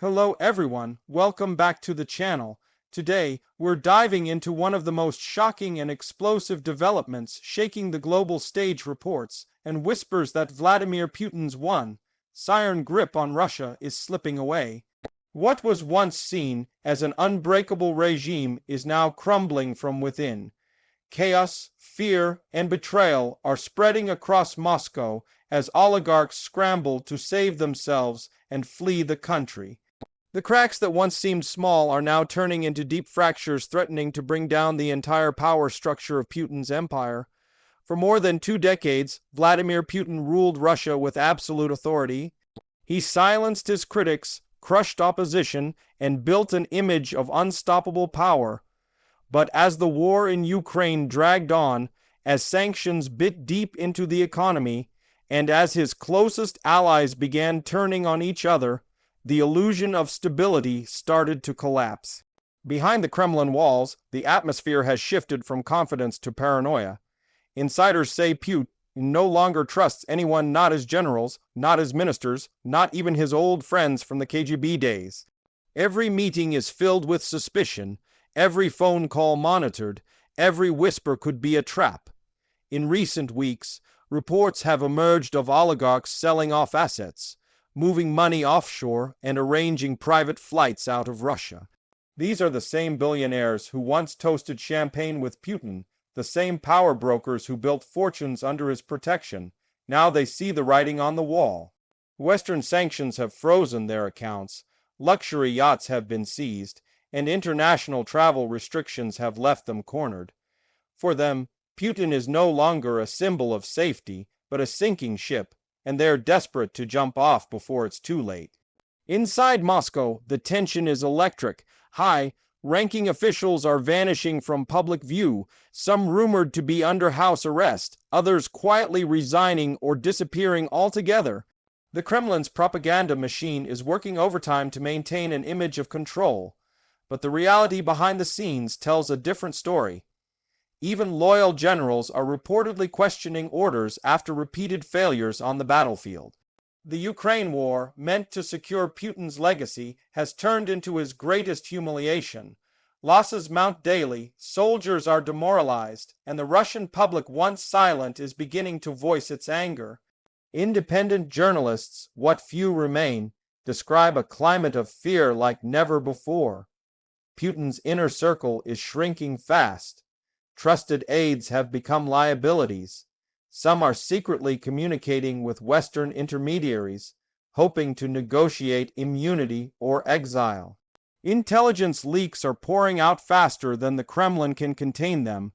Hello everyone, welcome back to the channel. Today, we're diving into one of the most shocking and explosive developments shaking the global stage. Reports and whispers that Vladimir Putin's iron grip on Russia is slipping away. What was once seen as an unbreakable regime is now crumbling from within. Chaos, fear, and betrayal are spreading across Moscow as oligarchs scramble to save themselves and flee the country. The cracks that once seemed small are now turning into deep fractures, threatening to bring down the entire power structure of Putin's empire. For more than 2 decades, Vladimir Putin ruled Russia with absolute authority. He silenced his critics, crushed opposition, and built an image of unstoppable power. But as the war in Ukraine dragged on, as sanctions bit deep into the economy, and as his closest allies began turning on each other, the illusion of stability started to collapse. Behind the Kremlin walls, the atmosphere has shifted from confidence to paranoia. Insiders say Putin no longer trusts anyone, not his generals, not his ministers, not even his old friends from the KGB days. Every meeting is filled with suspicion, every phone call monitored, every whisper could be a trap. In recent weeks, reports have emerged of oligarchs selling off assets, moving money offshore, and arranging private flights out of Russia. These are the same billionaires who once toasted champagne with Putin, the same power brokers who built fortunes under his protection. Now they see the writing on the wall. Western sanctions have frozen their accounts, luxury yachts have been seized, and international travel restrictions have left them cornered. For them, Putin is no longer a symbol of safety, but a sinking ship, and they're desperate to jump off before it's too late. Inside Moscow, the tension is electric. High-ranking officials are vanishing from public view, some rumored to be under house arrest, others quietly resigning or disappearing altogether. The Kremlin's propaganda machine is working overtime to maintain an image of control, but the reality behind the scenes tells a different story. Even loyal generals are reportedly questioning orders after repeated failures on the battlefield. The Ukraine war, meant to secure Putin's legacy, has turned into his greatest humiliation. Losses mount daily, soldiers are demoralized, and the Russian public, once silent, is beginning to voice its anger. Independent journalists, what few remain, describe a climate of fear like never before. Putin's inner circle is shrinking fast. Trusted aides have become liabilities. Some are secretly communicating with Western intermediaries, hoping to negotiate immunity or exile. Intelligence leaks are pouring out faster than the Kremlin can contain them.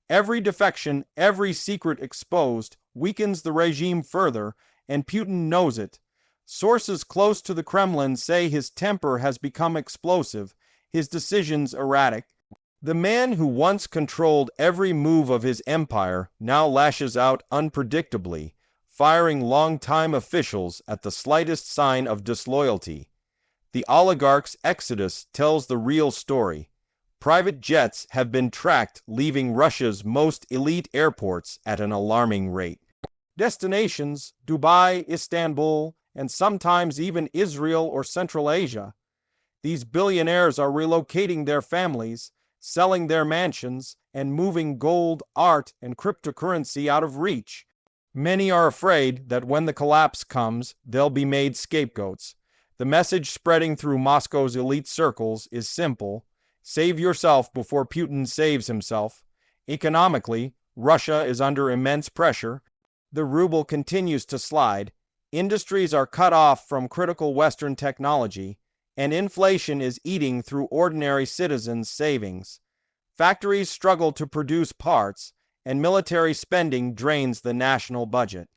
Every defection, every secret exposed, weakens the regime further, and Putin knows it. Sources close to the Kremlin say his temper has become explosive, his decisions erratic. The man who once controlled every move of his empire now lashes out unpredictably, firing longtime officials at the slightest sign of disloyalty. The oligarchs' exodus tells the real story. Private jets have been tracked leaving Russia's most elite airports at an alarming rate. Destinations: Dubai, Istanbul, and sometimes even Israel or Central Asia. These billionaires are relocating their families, selling their mansions, and moving gold, art, and cryptocurrency out of reach. Many are afraid that when the collapse comes, they'll be made scapegoats. The message spreading through Moscow's elite circles is simple: save yourself before Putin saves himself. Economically, Russia is under immense pressure. The ruble continues to slide. Industries are cut off from critical Western technology, and inflation is eating through ordinary citizens' savings. Factories struggle to produce parts, and military spending drains the national budget.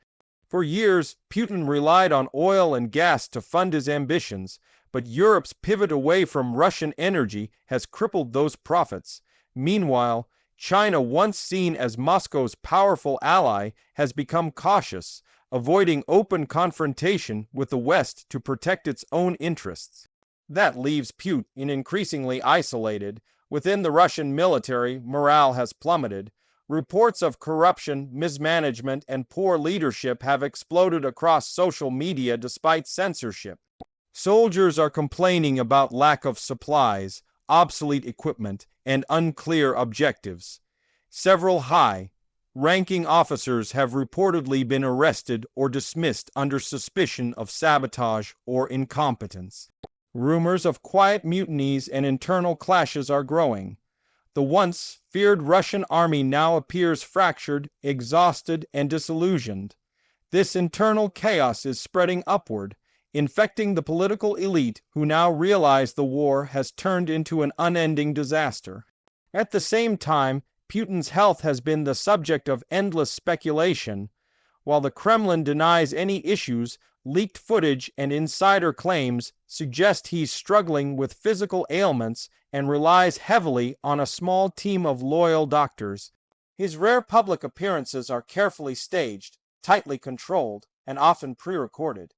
For years, Putin relied on oil and gas to fund his ambitions, but Europe's pivot away from Russian energy has crippled those profits. Meanwhile, China, once seen as Moscow's powerful ally, has become cautious, avoiding open confrontation with the West to protect its own interests. That leaves Putin increasingly isolated. Within the Russian military, morale has plummeted. Reports of corruption, mismanagement, and poor leadership have exploded across social media despite censorship. Soldiers are complaining about lack of supplies, obsolete equipment, and unclear objectives. Several high-ranking officers have reportedly been arrested or dismissed under suspicion of sabotage or incompetence. Rumors of quiet mutinies and internal clashes are growing. The once feared Russian army now appears fractured, exhausted, and disillusioned. This internal chaos is spreading upward, infecting the political elite who now realize the war has turned into an unending disaster. At the same time, Putin's health has been the subject of endless speculation. While the Kremlin denies any issues, leaked footage and insider claims suggest he's struggling with physical ailments and relies heavily on a small team of loyal doctors. His rare public appearances are carefully staged, tightly controlled, and often pre-recorded.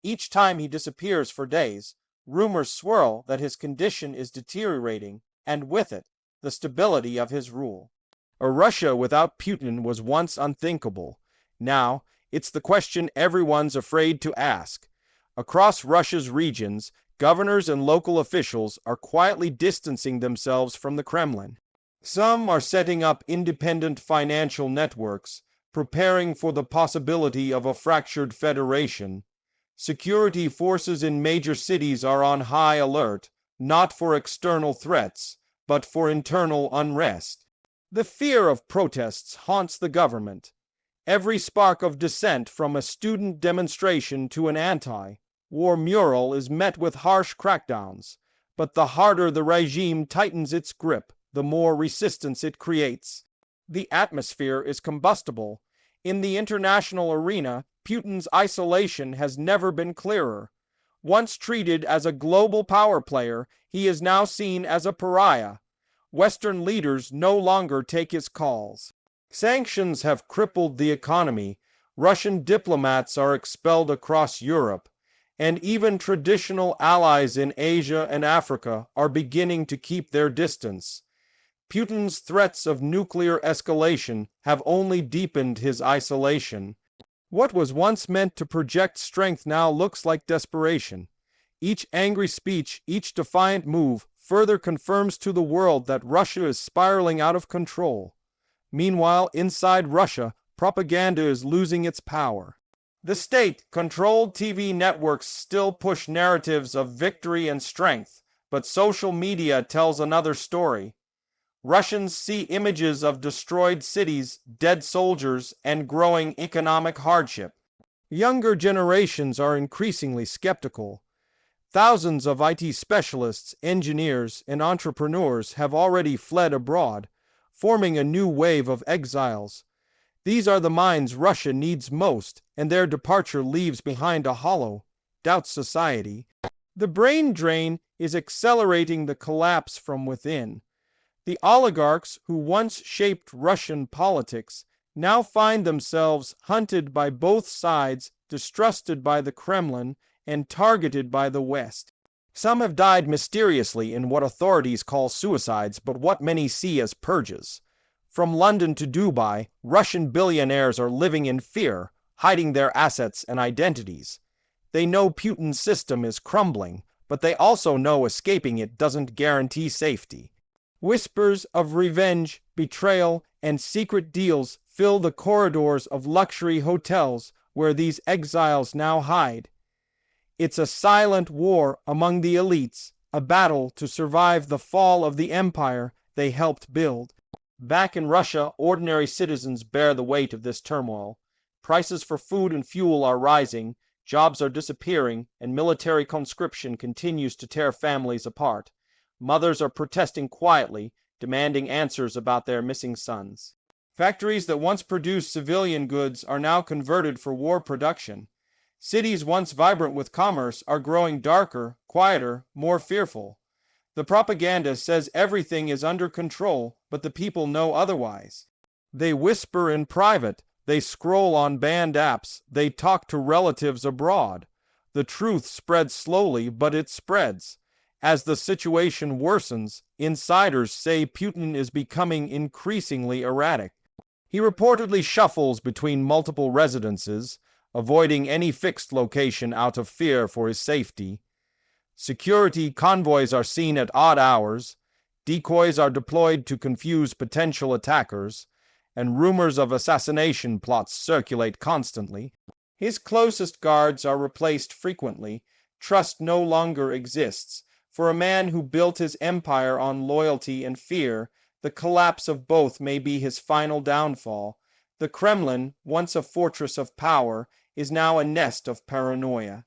Each time he disappears for days, rumors swirl that his condition is deteriorating, and with it, the stability of his rule. A Russia without Putin was once unthinkable. Now, it's the question everyone's afraid to ask. Across Russia's regions, governors and local officials are quietly distancing themselves from the Kremlin. Some are setting up independent financial networks, preparing for the possibility of a fractured federation. Security forces in major cities are on high alert, not for external threats, but for internal unrest. The fear of protests haunts the government. Every spark of dissent, from a student demonstration to an anti-war mural, is met with harsh crackdowns. But the harder the regime tightens its grip, the more resistance it creates. The atmosphere is combustible. In the international arena, Putin's isolation has never been clearer. Once treated as a global power player, he is now seen as a pariah. Western leaders no longer take his calls. Sanctions have crippled the economy, Russian diplomats are expelled across Europe, and even traditional allies in Asia and Africa are beginning to keep their distance. Putin's threats of nuclear escalation have only deepened his isolation. What was once meant to project strength now looks like desperation. Each angry speech, each defiant move, further confirms to the world that Russia is spiraling out of control. Meanwhile, inside Russia, propaganda is losing its power. The state-controlled TV networks still push narratives of victory and strength, but social media tells another story. Russians see images of destroyed cities, dead soldiers, and growing economic hardship. Younger generations are increasingly skeptical. Thousands of IT specialists, engineers, and entrepreneurs have already fled abroad, forming a new wave of exiles. These are the minds Russia needs most, and their departure leaves behind a hollow, doubt society. The brain drain is accelerating the collapse from within. The oligarchs who once shaped Russian politics now find themselves hunted by both sides, distrusted by the Kremlin, and targeted by the West. Some have died mysteriously in what authorities call suicides, but what many see as purges. From London to Dubai, Russian billionaires are living in fear, hiding their assets and identities. They know Putin's system is crumbling, but they also know escaping it doesn't guarantee safety. Whispers of revenge, betrayal, and secret deals fill the corridors of luxury hotels where these exiles now hide. It's a silent war among the elites, a battle to survive the fall of the empire they helped build. Back in Russia, ordinary citizens bear the weight of this turmoil. Prices for food and fuel are rising, jobs are disappearing, and military conscription continues to tear families apart. Mothers are protesting quietly, demanding answers about their missing sons. Factories that once produced civilian goods are now converted for war production. Cities once vibrant with commerce are growing darker, quieter, more fearful. The propaganda says everything is under control, but the people know otherwise. They whisper in private, they scroll on banned apps, they talk to relatives abroad. The truth spreads slowly, but it spreads. As the situation worsens, insiders say Putin is becoming increasingly erratic. He reportedly shuffles between multiple residences, avoiding any fixed location out of fear for his safety. Security convoys are seen at odd hours, decoys are deployed to confuse potential attackers, and rumors of assassination plots circulate constantly. His closest guards are replaced frequently. Trust no longer exists. For a man who built his empire on loyalty and fear, the collapse of both may be his final downfall. The Kremlin, once a fortress of power, is now a nest of paranoia.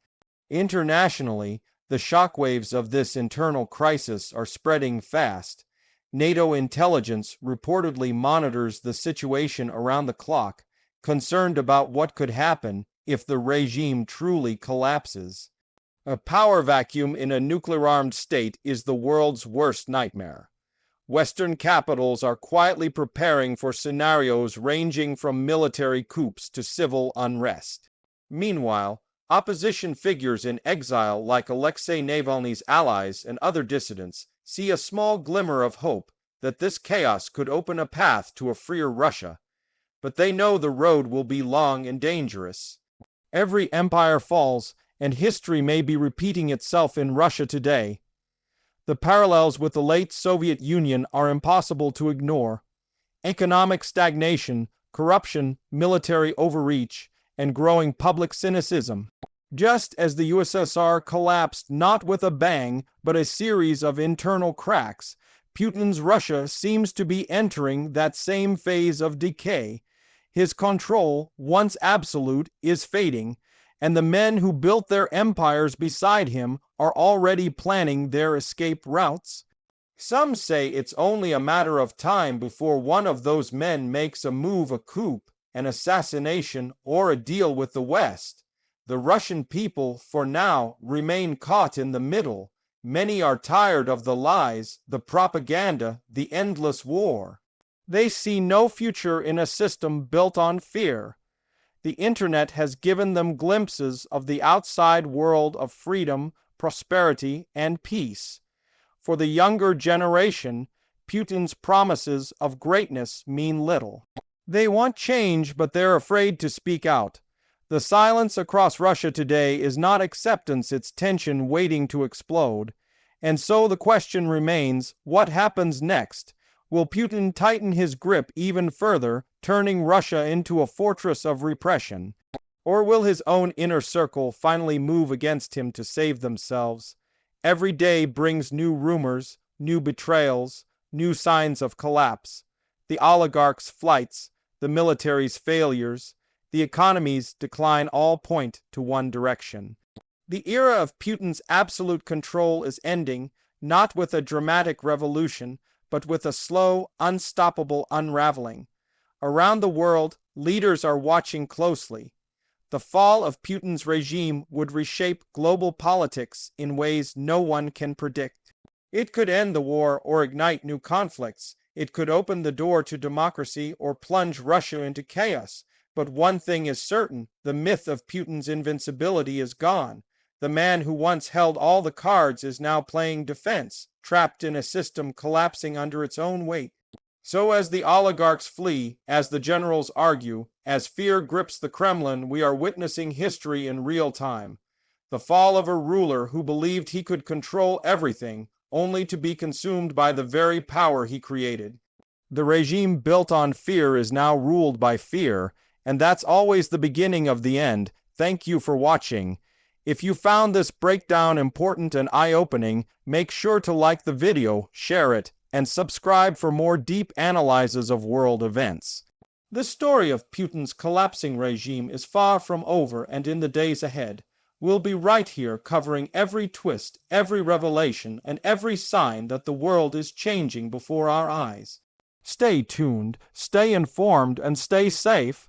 Internationally, the shockwaves of this internal crisis are spreading fast. NATO intelligence reportedly monitors the situation around the clock, concerned about what could happen if the regime truly collapses. A power vacuum in a nuclear-armed state is the world's worst nightmare. Western capitals are quietly preparing for scenarios ranging from military coups to civil unrest. Meanwhile, opposition figures in exile like Alexei Navalny's allies and other dissidents see a small glimmer of hope that this chaos could open a path to a freer Russia. But they know the road will be long and dangerous. Every empire falls, and history may be repeating itself in Russia today. The parallels with the late Soviet Union are impossible to ignore. Economic stagnation, corruption, military overreach, and growing public cynicism. Just as the USSR collapsed not with a bang, but a series of internal cracks, Putin's Russia seems to be entering that same phase of decay. His control, once absolute, is fading, and the men who built their empires beside him are already planning their escape routes. Some say it's only a matter of time before one of those men makes a move, a coup, an assassination, or a deal with the West. The Russian people, for now, remain caught in the middle. Many are tired of the lies, the propaganda, the endless war. They see no future in a system built on fear. The internet has given them glimpses of the outside world of freedom, prosperity, and peace. For the younger generation, Putin's promises of greatness mean little. They want change, but they're afraid to speak out. The silence across Russia today is not acceptance, it's tension waiting to explode. And so the question remains, what happens next? Will Putin tighten his grip even further, turning Russia into a fortress of repression? Or will his own inner circle finally move against him to save themselves? Every day brings new rumors, new betrayals, new signs of collapse. The oligarchs' flights, the military's failures, the economy's decline all point to one direction. The era of Putin's absolute control is ending, not with a dramatic revolution, but with a slow, unstoppable unraveling. Around the world, leaders are watching closely. The fall of Putin's regime would reshape global politics in ways no one can predict. It could end the war or ignite new conflicts. It could open the door to democracy or plunge Russia into chaos. But one thing is certain, the myth of Putin's invincibility is gone. The man who once held all the cards is now playing defense, trapped in a system collapsing under its own weight. So as the oligarchs flee, as the generals argue, as fear grips the Kremlin, we are witnessing history in real time. The fall of a ruler who believed he could control everything, only to be consumed by the very power he created. The regime built on fear is now ruled by fear, and that's always the beginning of the end. Thank you for watching. If you found this breakdown important and eye-opening, make sure to like the video, share it, and subscribe for more deep analyses of world events. The story of Putin's collapsing regime is far from over, and in the days ahead, we'll be right here covering every twist, every revelation, and every sign that the world is changing before our eyes. Stay tuned, stay informed, and stay safe.